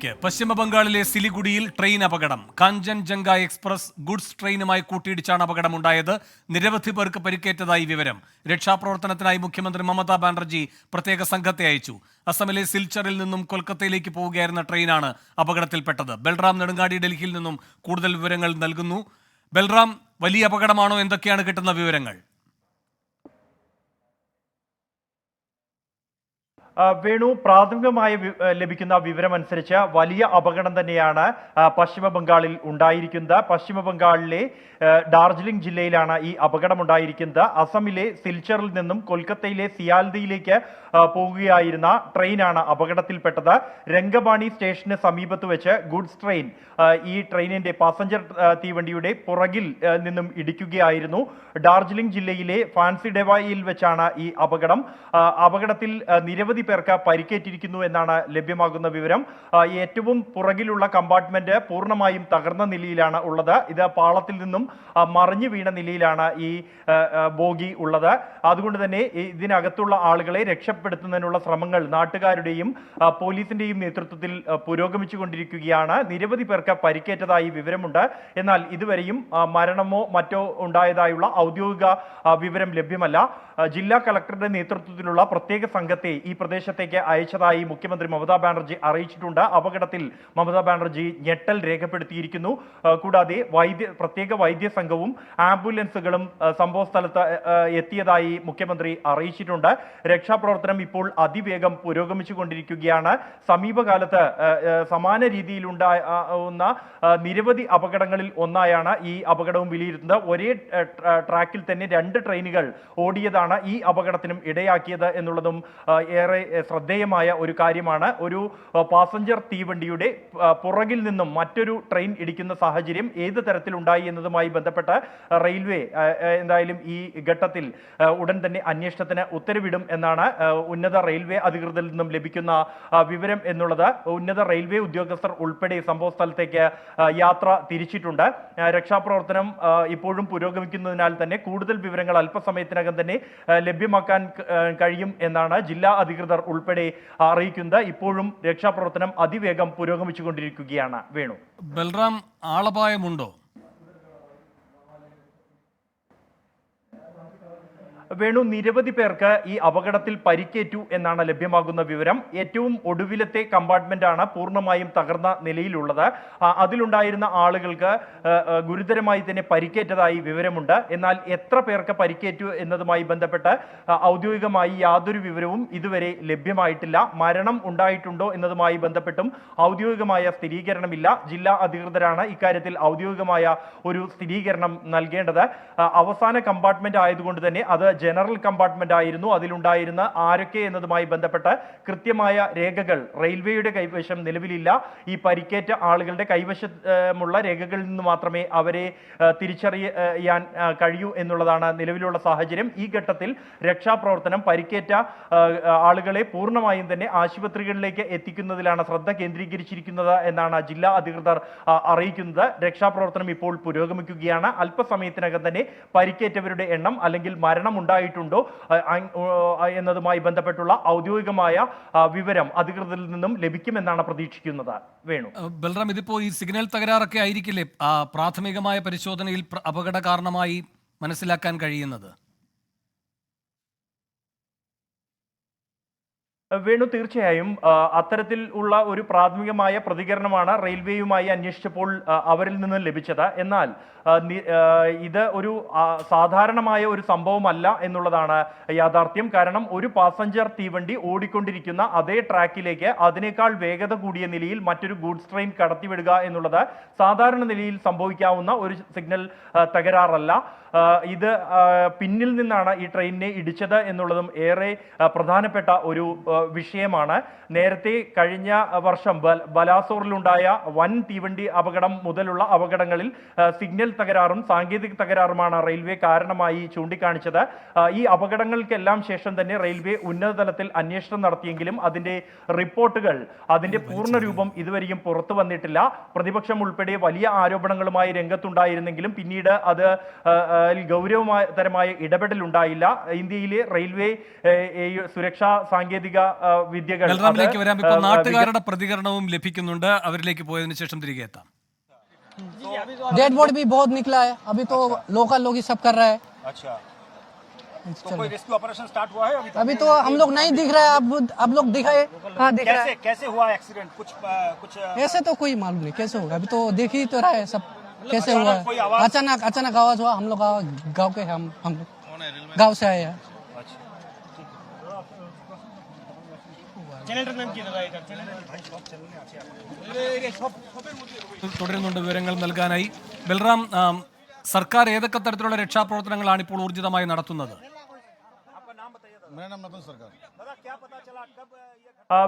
വാർത്തകളിലേക്ക്. പശ്ചിമ ബംഗാളിലെ സിലിഗുഡിയിൽ ട്രെയിൻ അപകടം. കാഞ്ചൻജംഗ എക്സ്പ്രസ് ഗുഡ്സ് ട്രെയിനുമായി കൂട്ടിയിടിച്ചാണ് അപകടമുണ്ടായത്. നിരവധി പേർക്ക് പരിക്കേറ്റതായി വിവരം. രക്ഷാപ്രവർത്തനത്തിനായി മുഖ്യമന്ത്രി മമതാ ബാനർജി പ്രത്യേക സംഘത്തെ അയച്ചു. അസമിലെ സിൽച്ചറിൽ നിന്നും കൊൽക്കത്തയിലേക്ക് പോവുകയായിരുന്ന ട്രെയിനാണ് അപകടത്തിൽപ്പെട്ടത്. ബൽറാം നെടുങ്ങാടി ഡൽഹിയിൽ നിന്നും കൂടുതൽ വിവരങ്ങൾ നൽകുന്നു. ബൽറാം, വലിയ അപകടമാണോ? എന്തൊക്കെയാണ് കിട്ടുന്ന വിവരങ്ങൾ? വേണു, പ്രാഥമികമായി ലഭിക്കുന്ന വിവരമനുസരിച്ച് വലിയ അപകടം തന്നെയാണ് പശ്ചിമ ബംഗാളിൽ ഉണ്ടായിരിക്കുന്നത്. പശ്ചിമ ബംഗാളിലെ ഡാർജിലിംഗ് ജില്ലയിലാണ് ഈ അപകടമുണ്ടായിരിക്കുന്നത്. അസമിലെ സിൽച്ചറിൽ നിന്നും കൊൽക്കത്തയിലെ സിയാൽദിയിലേക്ക് പോകുകയായിരുന്ന ട്രെയിനാണ് അപകടത്തിൽപ്പെട്ടത്. രംഗബാണി സ്റ്റേഷന് സമീപത്ത് വെച്ച് ഗുഡ്സ് ട്രെയിൻ ഈ ട്രെയിനിന്റെ പാസഞ്ചർ തീവണ്ടിയുടെ പുറകിൽ നിന്നും ഇടിക്കുകയായിരുന്നു. ഡാർജിലിംഗ് ജില്ലയിലെ ഫാൻസിഡെവായിൽ വെച്ചാണ് ഈ അപകടത്തിൽ നിരവധി പേർക്ക് പരിക്കേറ്റിരിക്കുന്നു എന്നാണ് ലഭ്യമാകുന്ന വിവരം. ഏറ്റവും പുറകിലുള്ള കമ്പാർട്ട്മെന്റ് പൂർണ്ണമായും തകർന്ന നിലയിലാണ് ഉള്ളത്. ഇത് പാളത്തിൽ നിന്നും മറിഞ്ഞു വീണ നിലയിലാണ് ഈ ബോഗി ഉള്ളത്. അതുകൊണ്ട് തന്നെ ഇതിനകത്തുള്ള ആളുകളെ രക്ഷപ്പെടുത്തുന്നതിനുള്ള ശ്രമങ്ങൾ നാട്ടുകാരുടെയും പോലീസിന്റെയും നേതൃത്വത്തിൽ പുരോഗമിച്ചുകൊണ്ടിരിക്കുകയാണ്. നിരവധി പേർക്ക് പരിക്കേറ്റതായി വിവരമുണ്ട്. എന്നാൽ ഇതുവരെയും മരണമോ മറ്റോ ഉണ്ടായതായുള്ള ഔദ്യോഗിക വിവരം ലഭ്യമല്ല. ജില്ലാ കളക്ടറുടെ നേതൃത്വത്തിലുള്ള പ്രത്യേക സംഘത്തെ ഈ പ്രദേശത്തേക്ക് അയച്ചതായി മുഖ്യമന്ത്രി മമതാ ബാനർജി അറിയിച്ചിട്ടുണ്ട്. അപകടത്തിൽ മമതാ ബാനർജി ഞെട്ടൽ രേഖപ്പെടുത്തിയിരിക്കുന്നു. കൂടാതെ പ്രത്യേക വൈദ്യ സംഘവും ആംബുലൻസുകളും സംഭവ സ്ഥലത്ത് എത്തിയതായി മുഖ്യമന്ത്രി അറിയിച്ചിട്ടുണ്ട്. രക്ഷാപ്രവർത്തനം ഇപ്പോൾ അതിവേഗം പുരോഗമിച്ചുകൊണ്ടിരിക്കുകയാണ്. സമീപകാലത്ത് സമാന രീതിയിലുണ്ടാവുന്ന നിരവധി അപകടങ്ങളിൽ ഒന്നായാണ് ഈ അപകടവും വിലയിരുത്തുന്നത്. ഒരേ ട്രാക്കിൽ തന്നെ 2 ട്രെയിനുകൾ ഓടിയതാണ് ഈ അപകടത്തിനും ഇടയാക്കിയത് എന്നുള്ളതും ഏറെ ശ്രദ്ധേയമായ ഒരു കാര്യമാണ്. ഒരു പാസഞ്ചർ തീവണ്ടിയുടെ പുറകിൽ നിന്നും മറ്റൊരു ട്രെയിൻ ഇടിക്കുന്ന സാഹചര്യം ഏത് തരത്തിലുണ്ടായി എന്നതുമായി ബന്ധപ്പെട്ട് റെയിൽവേ എന്തായാലും ഈ ഘട്ടത്തിൽ ഉടൻ തന്നെ അന്വേഷണത്തിന് ഉത്തരവിടും എന്നാണ് ഉന്നത റെയിൽവേ അധികൃതരിൽ നിന്നും ലഭിക്കുന്ന വിവരം എന്നുള്ളത്. ഉന്നത റെയിൽവേ ഉദ്യോഗസ്ഥർ ഉൾപ്പെടെ സംഭവ സ്ഥലത്തേക്ക് യാത്ര തിരിച്ചിട്ടുണ്ട്. രക്ഷാപ്രവർത്തനം ഇപ്പോഴും പുരോഗമിക്കുന്നതിനാൽ തന്നെ കൂടുതൽ വിവരങ്ങൾ അല്പസമയത്തിനകം തന്നെ ലഭ്യമാക്കാൻ കഴിയും എന്നാണ് ജില്ലാ അധികൃതർ ഉൾപ്പെടെ അറിയിക്കുന്നത്. ഇപ്പോഴും രക്ഷാപ്രവർത്തനം അതിവേഗം പുരോഗമിച്ചുകൊണ്ടിരിക്കുകയാണ്. വേണു, ബൽറാം, ആളപായമുണ്ടോ? വേണു, നിരവധി പേർക്ക് ഈ അപകടത്തിൽ പരിക്കേറ്റു എന്നാണ് ലഭ്യമാകുന്ന വിവരം. ഏറ്റവും ഒടുവിലത്തെ കമ്പാർട്ട്മെന്റാണ് പൂർണ്ണമായും തകർന്ന നിലയിലുള്ളത്. അതിലുണ്ടായിരുന്ന ആളുകൾക്ക് ഗുരുതരമായി തന്നെ പരിക്കേറ്റതായി വിവരമുണ്ട്. എന്നാൽ എത്ര പേർക്ക് പരിക്കേറ്റു എന്നതുമായി ബന്ധപ്പെട്ട് ഔദ്യോഗികമായി യാതൊരു വിവരവും ഇതുവരെ ലഭ്യമായിട്ടില്ല. മരണം ഉണ്ടായിട്ടുണ്ടോ എന്നതുമായി ബന്ധപ്പെട്ടും ഔദ്യോഗികമായ സ്ഥിരീകരണമില്ല. ജില്ലാ അധികൃതരാണ് ഇക്കാര്യത്തിൽ ഔദ്യോഗികമായ ഒരു സ്ഥിരീകരണം നൽകേണ്ടത്. അവസാന കമ്പാർട്ട്മെന്റ് ആയതുകൊണ്ട് തന്നെ അത് ജനറൽ കമ്പാർട്ട്മെന്റ് ആയിരുന്നു. അതിലുണ്ടായിരുന്ന ആരൊക്കെ എന്നതുമായി ബന്ധപ്പെട്ട് കൃത്യമായ രേഖകൾ റെയിൽവേയുടെ കൈവശം നിലവിലില്ല. ഈ പരിക്കേറ്റ ആളുകളുടെ കൈവശമുള്ള രേഖകളിൽ നിന്ന് മാത്രമേ അവരെ തിരിച്ചറിയാൻ കഴിയൂ എന്നുള്ളതാണ് നിലവിലുള്ള സാഹചര്യം. ഈ ഘട്ടത്തിൽ രക്ഷാപ്രവർത്തനം പരിക്കേറ്റ ആളുകളെ പൂർണ്ണമായും തന്നെ ആശുപത്രികളിലേക്ക് എത്തിക്കുന്നതിലാണ് ശ്രദ്ധ കേന്ദ്രീകരിച്ചിരിക്കുന്നത് എന്നാണ് ജില്ലാ അധികൃതർ അറിയിക്കുന്നത്. രക്ഷാപ്രവർത്തനം ഇപ്പോൾ പുരോഗമിക്കുകയാണ്. അല്പസമയത്തിനകം തന്നെ പരിക്കേറ്റവരുടെ എണ്ണം അല്ലെങ്കിൽ മരണം ഉണ്ടായിട്ടുണ്ടോ എന്നതുമായി ബന്ധപ്പെട്ടുള്ള ഔദ്യോഗികമായ വിവരം അധികൃതരിൽ നിന്നും ലഭിക്കുമെന്നാണ് പ്രതീക്ഷിക്കുന്നത്. വേണു, ബൽറാം, ഇതിപ്പോ ഈ സിഗ്നൽ തകരാറൊക്കെ ആയിരിക്കില്ലേ പ്രാഥമികമായ പരിശോധനയിൽ അപകട കാരണമായി മനസ്സിലാക്കാൻ കഴിയുന്നത്? വേണു, തീർച്ചയായും അത്തരത്തിൽ ഉള്ള ഒരു പ്രാഥമികമായ പ്രതികരണമാണ് റെയിൽവേയുമായി അന്വേഷിച്ചപ്പോൾ അവരിൽ നിന്ന് ലഭിച്ചത്. എന്നാൽ ഇത് ഒരു സാധാരണമായ ഒരു സംഭവമല്ല എന്നുള്ളതാണ് യാഥാർത്ഥ്യം. കാരണം ഒരു പാസഞ്ചർ തീവണ്ടി ഓടിക്കൊണ്ടിരിക്കുന്ന അതേ ട്രാക്കിലേക്ക് അതിനേക്കാൾ വേഗത കൂടിയ നിലയിൽ മറ്റൊരു ഗൂഡ്സ് ട്രെയിൻ കടത്തിവിടുക എന്നുള്ളത് സാധാരണ നിലയിൽ സംഭവിക്കാവുന്ന ഒരു സിഗ്നൽ തകരാറല്ല. ഇത് പിന്നിൽ നിന്നാണ് ഈ ട്രെയിനിനെ ഇടിച്ചത് എന്നുള്ളതും ഏറെ പ്രധാനപ്പെട്ട ഒരു വിഷയമാണ്. നേരത്തെ കഴിഞ്ഞ വർഷം ബലാസോറിലുണ്ടായ വൻ തീവണ്ടി അപകടം മുതലുള്ള അപകടങ്ങളിൽ സിഗ്നൽ തകരാറും സാങ്കേതിക തകരാറുമാണ് റെയിൽവേ കാരണമായി ചൂണ്ടിക്കാണിച്ചത്. ഈ അപകടങ്ങൾക്കെല്ലാം ശേഷം തന്നെ റെയിൽവേ ഉന്നതതലത്തിൽ അന്വേഷണം നടത്തിയെങ്കിലും അതിന്റെ റിപ്പോർട്ടുകൾ അതിന്റെ പൂർണ്ണ രൂപം ഇതുവരെയും പുറത്തു വന്നിട്ടില്ല. പ്രതിപക്ഷം ഉൾപ്പെടെ വലിയ ആരോപണങ്ങളുമായി രംഗത്തുണ്ടായിരുന്നെങ്കിലും പിന്നീട് അത് ഗൗരവതരമായ ഇടപെടൽ ഉണ്ടായില്ല. ഇന്ത്യയിലെ റെയിൽവേ സുരക്ഷാ സാങ്കേതിക വിദ്യകൾ ബൽറാമിലേക്ക് വരാം. ഇപ്പോൾ നാട്ടുകാരുടെ പ്രതികരണവും ലഭിക്കുന്നുണ്ട്. അവരിലേക്ക് പോയതിനു ശേഷം തിരികെ എത്താം. डेड बॉडी भी बहुत निकला है, अभी तो लोकल लोग ही सब कर रहा है। अच्छा, तो कोई रेस्क्यू ऑपरेशन स्टार्ट हुआ है अभी तो हम लोग नहीं दिख रहा है, अब लोग दिखाए। हाँ दिख रहा है। कैसे हुआ एक्सीडेंट? कुछ ऐसे तो कोई मालूम नहीं कैसे होगा, अभी तो देख ही तो रहा है सब कैसे हुआ कोई है। आवाज? अचानक आवाज हुआ, हम लोग गाँव के हम गाँव से आए हैं। തുടരുന്നുണ്ട് വിവരങ്ങൾ നൽകാനായി. ബൽറാം, സർക്കാർ ഏതൊക്കെ തരത്തിലുള്ള രക്ഷാപ്രവർത്തനങ്ങളാണ് ഇപ്പോൾ ഊർജിതമായി നടത്തുന്നത്?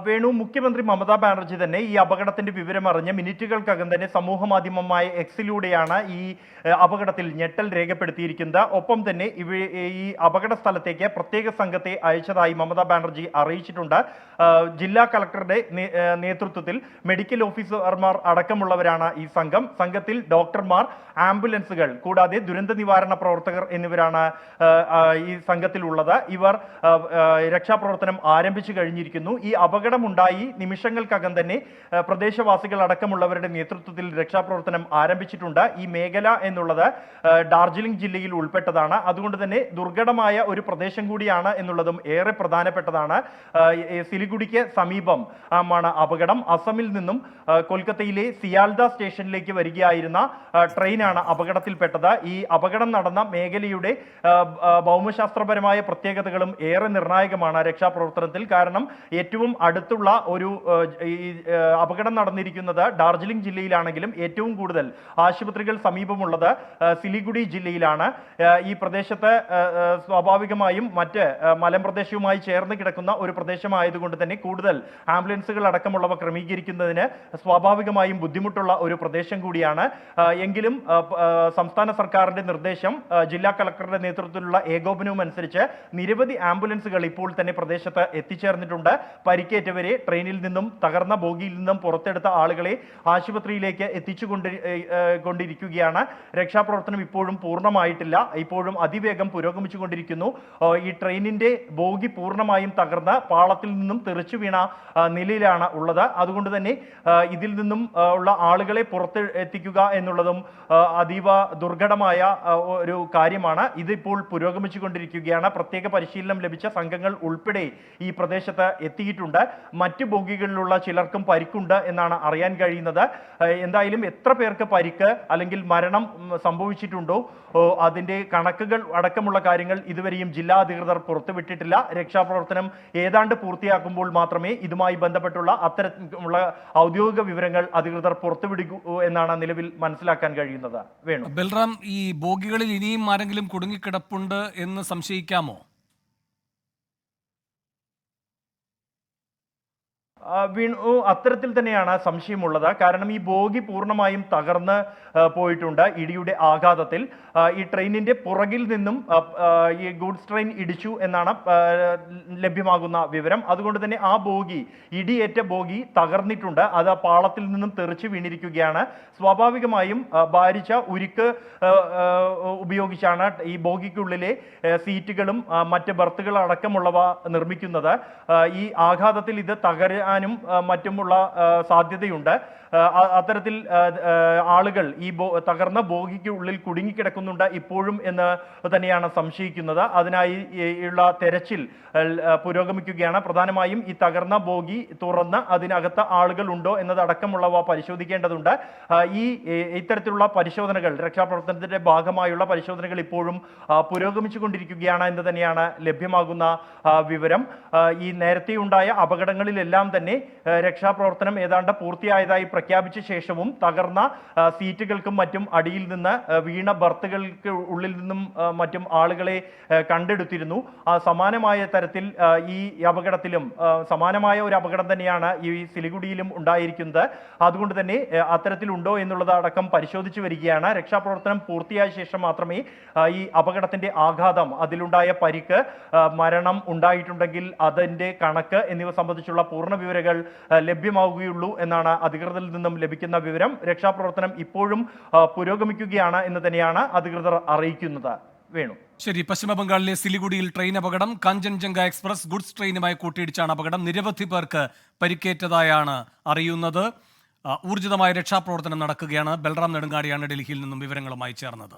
വേണു, മുഖ്യമന്ത്രി മമതാ ബാനർജി തന്നെ ഈ അപകടത്തിന്റെ വിവരം അറിഞ്ഞ് മിനിറ്റുകൾക്കകം തന്നെ സമൂഹ മാധ്യമമായ എക്സിലൂടെയാണ് ഈ അപകടത്തിൽ ഞെട്ടൽ രേഖപ്പെടുത്തിയിരിക്കുന്നത്. ഒപ്പം തന്നെ ഈ അപകട സ്ഥലത്തേക്ക് പ്രത്യേക സംഘത്തെ അയച്ചതായി മമതാ ബാനർജി അറിയിച്ചിട്ടുണ്ട്. ജില്ലാ കളക്ടറുടെ നേതൃത്വത്തിൽ മെഡിക്കൽ ഓഫീസർമാർ അടക്കമുള്ളവരാണ് ഈ സംഘം. സംഘത്തിൽ ഡോക്ടർമാർ, ആംബുലൻസുകൾ കൂടാതെ ദുരന്ത നിവാരണ പ്രവർത്തകർ എന്നിവരാണ് ഈ സംഘത്തിലുള്ളത്. ഇവർ രക്ഷാപ്രവർത്തനം ആരംഭിച്ചു കഴിഞ്ഞിരിക്കുന്നു. ഈ അപകടമുണ്ടായി നിമിഷങ്ങൾക്കകം തന്നെ പ്രദേശവാസികൾ അടക്കമുള്ളവരുടെ നേതൃത്വത്തിൽ രക്ഷാപ്രവർത്തനം ആരംഭിച്ചിട്ടുണ്ട്. ഈ മേഖല എന്നുള്ളത് ഡാർജിലിംഗ് ജില്ലയിൽ ഉൾപ്പെട്ടതാണ്. അതുകൊണ്ട് തന്നെ ദുർഘടമായ ഒരു പ്രദേശം കൂടിയാണ് എന്നുള്ളതും ഏറെ പ്രധാനപ്പെട്ടതാണ്. സിലിഗുഡിക്ക് സമീപം ആണ് അപകടം. അസമിൽ നിന്നും കൊൽക്കത്തയിലെ സിയാൽദ സ്റ്റേഷനിലേക്ക് വരികയായിരുന്ന ട്രെയിനാണ് അപകടത്തിൽപ്പെട്ടത്. ഈ അപകടം നടന്ന മേഖലയുടെ ഭൗമശാസ്ത്രപരമായ പ്രത്യേകതകളും ഏറെ നിർണായകമാണ് രക്ഷാപ്രവർത്തനത്തിൽ. കാരണം ഏറ്റവും അടുത്തുള്ള ഒരു അപകടം നടന്നിരിക്കുന്നത് ഡാർജിലിംഗ് ജില്ലയിലാണെങ്കിലും ഏറ്റവും കൂടുതൽ ആശുപത്രികൾ സമീപമുള്ളത് സിലിഗുഡി ജില്ലയിലാണ്. ഈ പ്രദേശത്ത് സ്വാഭാവികമായും മറ്റ് മലമ്പ്രദേശവുമായി ചേർന്ന് കിടക്കുന്ന ഒരു പ്രദേശമായതുകൊണ്ട് തന്നെ കൂടുതൽ ആംബുലൻസുകൾ അടക്കമുള്ളവ ക്രമീകരിക്കുന്നതിന് സ്വാഭാവികമായും ബുദ്ധിമുട്ടുള്ള ഒരു പ്രദേശം കൂടിയാണ്. എങ്കിലും സംസ്ഥാന സർക്കാരിന്റെ നിർദ്ദേശം, ജില്ലാ കളക്ടറുടെ നേതൃത്വത്തിലുള്ള ഏകോപനവും അനുസരിച്ച് നിരവധി ആംബുലൻസുകൾ ഇപ്പോൾ തന്നെ പ്രദേശത്ത് എത്തിച്ചേർന്നിട്ടുണ്ട്. പരിക്കേറ്റവരെ ട്രെയിനിൽ നിന്നും തകർന്ന ബോഗിയിൽ നിന്നും പുറത്തെടുത്ത ആളുകളെ ആശുപത്രിയിലേക്ക് കൊണ്ടിരിക്കുകയാണ്. രക്ഷാപ്രവർത്തനം ഇപ്പോഴും പൂർണ്ണമായിട്ടില്ല, ഇപ്പോഴും അതിവേഗം പുരോഗമിച്ചുകൊണ്ടിരിക്കുന്നു. ഈ ട്രെയിനിന്റെ ബോഗി പൂർണ്ണമായും തകർന്ന് പാളത്തിൽ നിന്നും തെറിച്ചു വീണ നിലയിലാണ് ഉള്ളത്. അതുകൊണ്ട് തന്നെ ഇതിൽ നിന്നും ഉള്ള ആളുകളെ പുറത്ത് എത്തിക്കുക എന്നുള്ളതും അതീവ ദുർഘടമായ ഒരു കാര്യമാണ്. ഇതിപ്പോൾ പുരോഗമിച്ചുകൊണ്ടിരിക്കുകയാണ്. പ്രത്യേക പരിശീലനം ലഭിച്ച സംഘങ്ങൾ ഉൾപ്പെടെ ഈ പ്രദേശത്ത് എത്തിയിട്ടുണ്ട്. മറ്റ് ബോഗികളിലുള്ള ചിലർക്കും പരിക്കുണ്ട് എന്നാണ് അറിയാൻ കഴിയുന്നത്. എന്തായാലും എത്ര പേർക്ക് പരിക്ക് അല്ലെങ്കിൽ മരണം സംഭവിച്ചിട്ടുണ്ടോ അതിന്റെ കണക്കുകൾ അടക്കമുള്ള കാര്യങ്ങൾ ഇതുവരെയും ജില്ലാ അധികൃതർ പുറത്തുവിട്ടിട്ടില്ല. രക്ഷാപ്രവർത്തനം ഏതാണ്ട് പൂർത്തിയാക്കുമ്പോൾ മാത്രമേ ഇതുമായി ബന്ധപ്പെട്ടുള്ള അത്തരത്തിലുള്ള ഔദ്യോഗിക വിവരങ്ങൾ അധികൃതർ പുറത്തുവിടൂ എന്നാണ് നിലവിൽ മനസ്സിലാക്കാൻ കഴിയുന്നത്. വേണു, ബൽറാം, ഈ ബോഗികളിൽ ഇനിയും ആരെങ്കിലും കുടുങ്ങിക്കിടപ്പുണ്ട് എന്ന് സംശയിക്കാമോ? വീണു, അത്തരത്തിൽ തന്നെയാണ് സംശയമുള്ളത്. കാരണം ഈ ബോഗി പൂർണ്ണമായും തകർന്ന് പോയിട്ടുണ്ട് ഇടിയുടെ ആഘാതത്തിൽ. ഈ ട്രെയിനിന്റെ പുറകിൽ നിന്നും ഈ ഗൂഡ്സ് ട്രെയിൻ ഇടിച്ചു എന്നാണ് ലഭ്യമാകുന്ന വിവരം. അതുകൊണ്ട് തന്നെ ആ ബോഗി, ഇടിയേറ്റ ബോഗി തകർന്നിട്ടുണ്ട്. അത് പാളത്തിൽ നിന്നും തെറിച്ചു വീണിരിക്കുകയാണ്. സ്വാഭാവികമായും ഭാരിച്ച ഉരുക്ക് ഉപയോഗിച്ചാണ് ഈ ബോഗിക്കുള്ളിലെ സീറ്റുകളും മറ്റ് ബർത്തുകൾ അടക്കമുള്ളവ നിർമ്മിക്കുന്നത്. ഈ ആഘാതത്തിൽ ഇത് തകരാനും മറ്റുമുള്ള സാധ്യതയുണ്ട്. അത്തരത്തിൽ ആളുകൾ ഈ തകർന്ന ബോഗിക്ക് ഉള്ളിൽ കുടുങ്ങിക്കിടക്കുന്നുണ്ട് ഇപ്പോഴും എന്ന് തന്നെയാണ് സംശയിക്കുന്നത്. അതിനായി ഉള്ള തെരച്ചിൽ പുരോഗമിക്കുകയാണ്. പ്രധാനമായും ഈ തകർന്ന ബോഗി തുറന്ന് അതിനകത്ത് ആളുകൾ ഉണ്ടോ എന്നതടക്കമുള്ളവ പരിശോധിക്കേണ്ടതുണ്ട്. ഇത്തരത്തിലുള്ള പരിശോധനകൾ, രക്ഷാപ്രവർത്തനത്തിന്റെ ഭാഗമായുള്ള പരിശോധനകൾ ഇപ്പോഴും പുരോഗമിച്ചുകൊണ്ടിരിക്കുകയാണ് എന്ന് തന്നെയാണ് ലഭ്യമാകുന്ന വിവരം. ഈ നേരത്തെ ഉണ്ടായ അപകടങ്ങളിലെല്ലാം തന്നെ രക്ഷാപ്രവർത്തനം ഏതാണ്ട് പൂർത്തിയായതായി പ്രഖ്യാപിച്ച ശേഷവും തകർന്ന സീറ്റുകൾക്കും മറ്റും അടിയിൽ നിന്ന് വീണ ബർത്തുകൾക്ക് ഉള്ളിൽ നിന്നും മറ്റും ആളുകളെ കണ്ടെടുത്തിരുന്നു. സമാനമായ തരത്തിൽ ഈ അപകടത്തിലും സമാനമായ ഒരു അപകടം തന്നെയാണ് ഈ സിലിഗുഡിയിലും ഉണ്ടായിരിക്കുന്നത്. അതുകൊണ്ട് തന്നെ അത്തരത്തിലുണ്ടോ എന്നുള്ളത് അടക്കം പരിശോധിച്ചു വരികയാണ്. രക്ഷാപ്രവർത്തനം പൂർത്തിയായ ശേഷം മാത്രമേ ഈ അപകടത്തിന്റെ ആഘാതം, അതിലുണ്ടായ പരിക്ക്, മരണം ഉണ്ടായിട്ടുണ്ടെങ്കിൽ അതിന്റെ കണക്ക് എന്നിവ സംബന്ധിച്ചുള്ള പൂർണ്ണ വിവരങ്ങൾ ലഭ്യമാവുകയുള്ളൂ എന്നാണ് അധികൃതരിൽ നിന്നും ലഭിക്കുന്ന വിവരം. രക്ഷാപ്രവർത്തനം ഇപ്പോഴും പുരോഗമിക്കുകയാണ് എന്ന് തന്നെയാണ് അധികൃതർ അറിയിക്കുന്നത്. വേണു. ശരി, പശ്ചിമ ബംഗാളിലെ സിലിഗുഡിയിൽ ട്രെയിൻ അപകടം. കാഞ്ചൻജംഗ എക്സ്പ്രസ് ഗുഡ്സ് ട്രെയിനുമായി കൂട്ടിയിടിച്ചാണ് അപകടം. നിരവധി പേർക്ക് പരിക്കേറ്റതായാണ് അറിയുന്നത്. ഊർജിതമായ രക്ഷാപ്രവർത്തനം നടക്കുകയാണ്. ബൽറാം നെടുങ്ങാടിയാണ് ഡൽഹിയിൽ നിന്നും വിവരങ്ങളുമായി ചേർന്നത്.